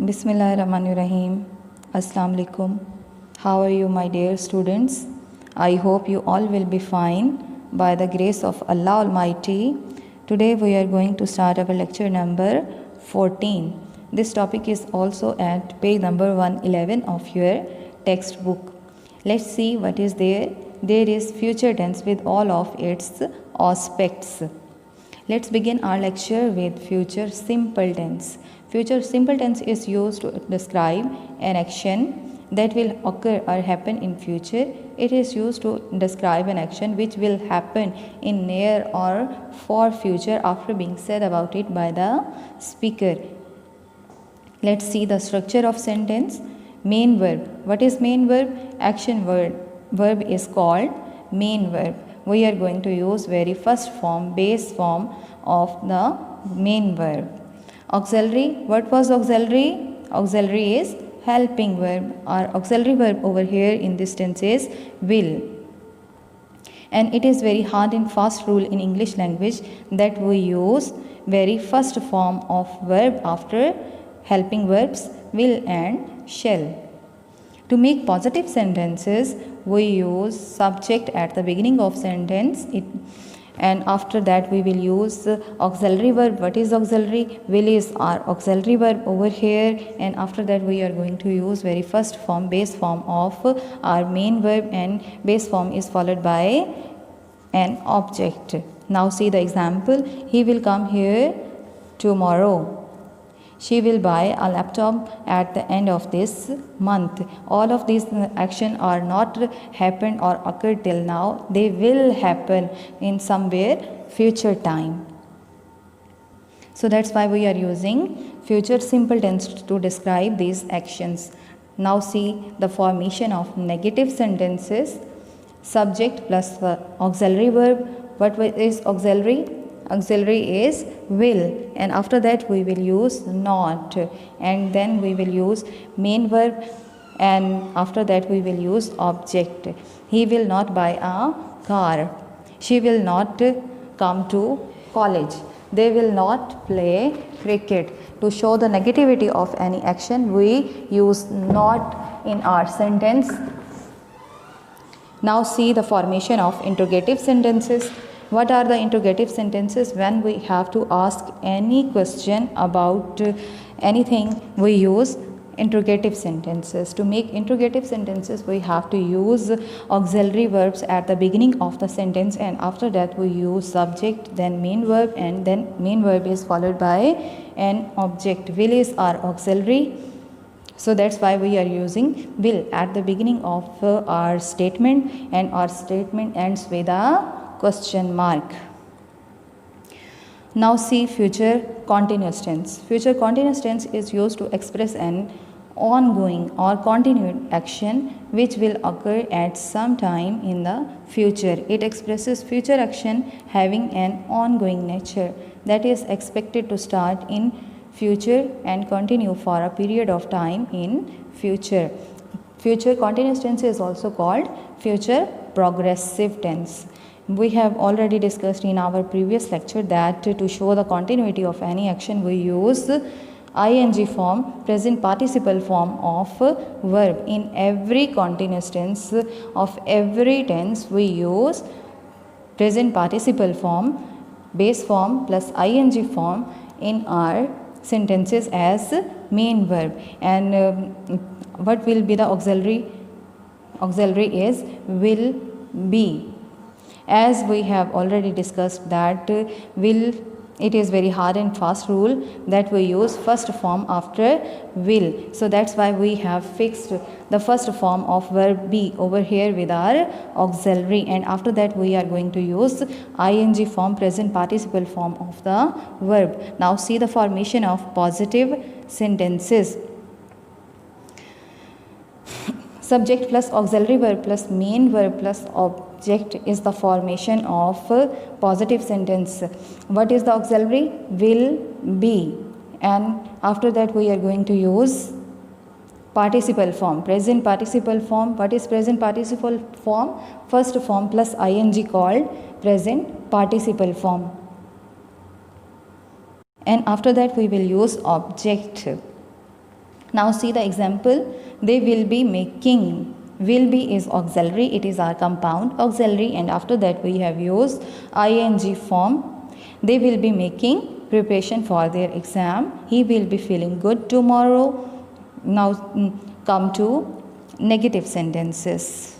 Bismillahirrahmanirrahim. Assalamu alaikum. How are you, my dear students? I hope you all will be fine by the grace of Allah Almighty. Today we are going to start our lecture number 14. This topic is also at page number 111 of your textbook. Let's see what is there. There is future tense with all of its aspects. Let's begin our lecture with future simple tense. Future simple tense is used to describe an action that will occur or happen in future. It is used to describe an action which will happen in near or far future after being said about it by the speaker. Let's see the structure of sentence. Main verb. What is main verb? Action word. Verb is called main verb. We are going to use very first form, base form of the main verb. Auxiliary. What was auxiliary? Auxiliary is helping verb. Our auxiliary verb over here in this tense is will. And it is very hard and fast rule in English language that we use very first form of verb after helping verbs will and shall. To make positive sentences, we use subject at the beginning of sentence. And after that we will use auxiliary verb. What is auxiliary? Will is our auxiliary verb over here, and after that we are going to use very first form, base form of our main verb, and base form is followed by an object. Now see the example. He will come here tomorrow. She will buy a laptop at the end of this month. All of these actions are not happened or occurred till now. They will happen in somewhere future time. So that's why we are using future simple tense to describe these actions. Now see the formation of negative sentences. Subject plus auxiliary verb. What is auxiliary? Auxiliary is will, and after that we will use not, and then we will use main verb, and after that we will use object. He will not buy a car. She will not come to college. They will not play cricket. To show the negativity of any action, we use not in our sentence. Now see the formation of interrogative sentences. What are the interrogative sentences? When we have to ask any question about anything, we use interrogative sentences. To make interrogative sentences, we have to use auxiliary verbs at the beginning of the sentence, and after that we use subject, then main verb, and then main verb is followed by an object. Will is our auxiliary. So that's why we are using will at the beginning of our statement, and our statement ends with a question mark. Now see future continuous tense. Future continuous tense is used to express an ongoing or continued action which will occur at some time in the future. It expresses future action having an ongoing nature that is expected to start in future and continue for a period of time in future. Future continuous tense is also called future progressive tense. We have already discussed in our previous lecture that to show the continuity of any action, we use ing form, present participle form of verb. In every continuous tense of every tense, we use present participle form, base form plus ing form in our sentences as main verb. And what will be the auxiliary? Auxiliary is will be. As we have already discussed that will, it is very hard and fast rule that we use first form after will. So that's why we have fixed the first form of verb be over here with our auxiliary, and after that we are going to use ing form, present participle form of the verb. Now see the formation of positive sentences. Subject plus auxiliary verb plus main verb plus object is the formation of positive sentence. What is the auxiliary? Will be, and after that we are going to use participle form, present participle form. What is present participle form? First form plus ing called present participle form. And after that we will use object. Now see the example. They will be making. Will be is auxiliary, it is our compound auxiliary, and after that we have used ing form. They will be making preparation for their exam. He will be feeling good tomorrow. Now come to negative sentences.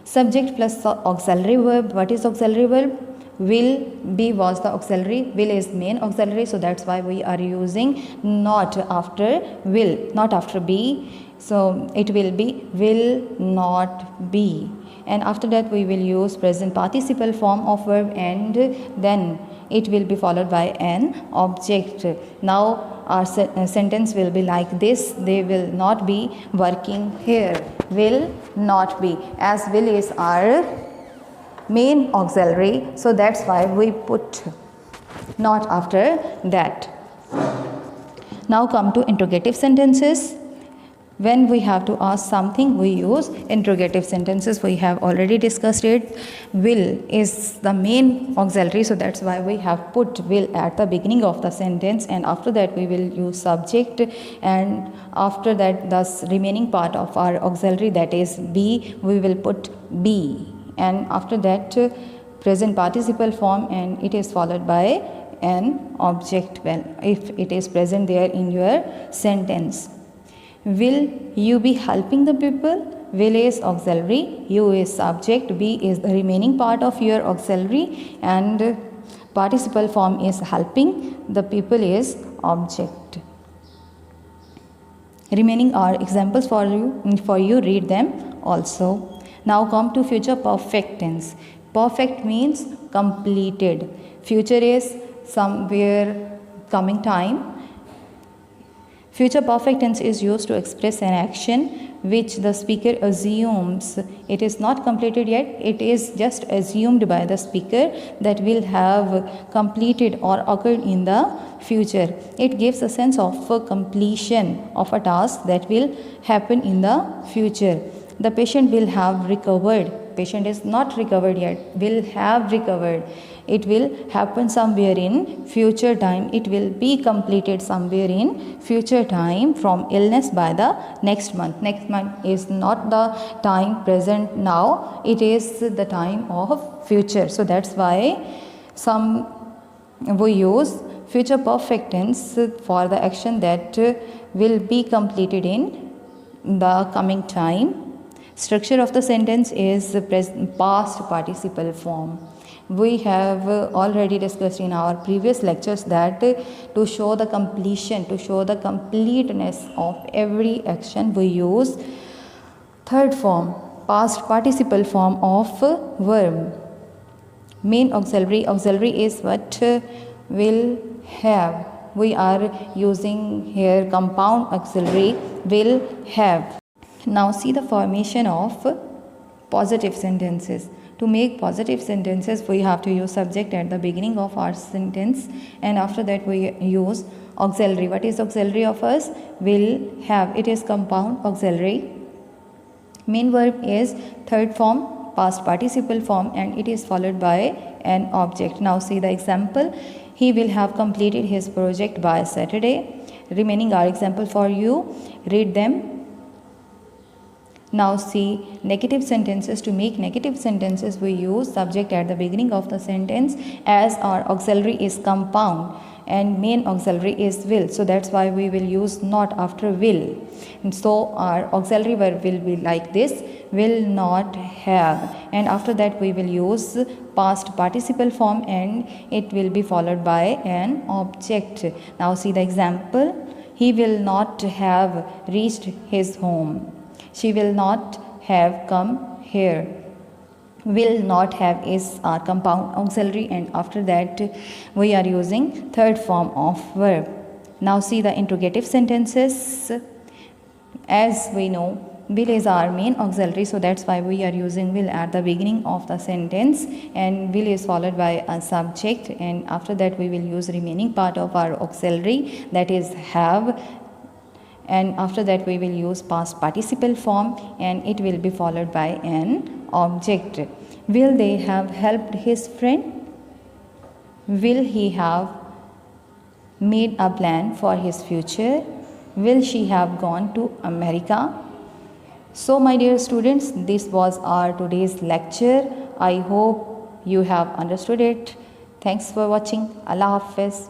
Subject plus auxiliary verb. What is auxiliary verb? Will be was the auxiliary. Will is main auxiliary, so that's why we are using not after will, not after be. So it will be will not be, and after that we will use present participle form of verb, and then it will be followed by an object. Now our sentence will be like this. They will not be working here. Will not be, as will is our main auxiliary, so that's why we put not after that. Now come to interrogative sentences. When we have to ask something, we use interrogative sentences. We have already discussed it. Will is the main auxiliary, so that's why we have put will at the beginning of the sentence, and after that we will use subject, and after that the remaining part of our auxiliary, that is be, we will put be, and after that present participle form, and it is followed by an object when if it is present there in your sentence. Will you be helping the people? Will is auxiliary, you is subject, be is the remaining part of your auxiliary, and participle form is helping, the people is object. Remaining are examples for you, read them also. Now come to future perfect tense. Perfect means completed. Future is somewhere coming time. Future perfect tense is used to express an action which the speaker assumes it is not completed yet. It is just assumed by the speaker that will have completed or occurred in the future. It gives a sense of completion of a task that will happen in the future. The patient will have recovered. Patient is not recovered yet, will have recovered. It will happen somewhere in future time. It will be completed somewhere in future time from illness by the next month. Next month is not the time present now. It is the time of future. So that's why we use future perfect tense for the action that will be completed in the coming time. Structure of the sentence is past participle form. We have already discussed in our previous lectures that to show the completion, to show the completeness of every action, we use third form, past participle form of verb. Main auxiliary, auxiliary is what will have. We are using here compound auxiliary, will have. Now see the formation of positive sentences. To make positive sentences, we have to use subject at the beginning of our sentence, and after that we use auxiliary. What is auxiliary of us? Will have. It is compound auxiliary. Main verb is third form, past participle form, and it is followed by an object. Now see the example. He will have completed his project by Saturday. Remaining are example for you. Read them. Now see negative sentences. To make negative sentences, we use subject at the beginning of the sentence, as our auxiliary is compound and main auxiliary is will. So that's why we will use not after will. And so our auxiliary verb will be like this: will not have, and after that we will use past participle form, and it will be followed by an object. Now see the example. He will not have reached his home. She will not have come here. Will not have is our compound auxiliary, and after that we are using third form of verb. Now see the interrogative sentences. As we know, will is our main auxiliary, so that's why we are using will at the beginning of the sentence, and will is followed by a subject, and after that we will use remaining part of our auxiliary, that is have, and after that we will use past participle form, and it will be followed by an object. Will they have helped his friend? Will he have made a plan for his future? will she have gone to America? So my dear students, this was our today's lecture. I hope you have understood it. Thanks for watching. Allah Hafiz.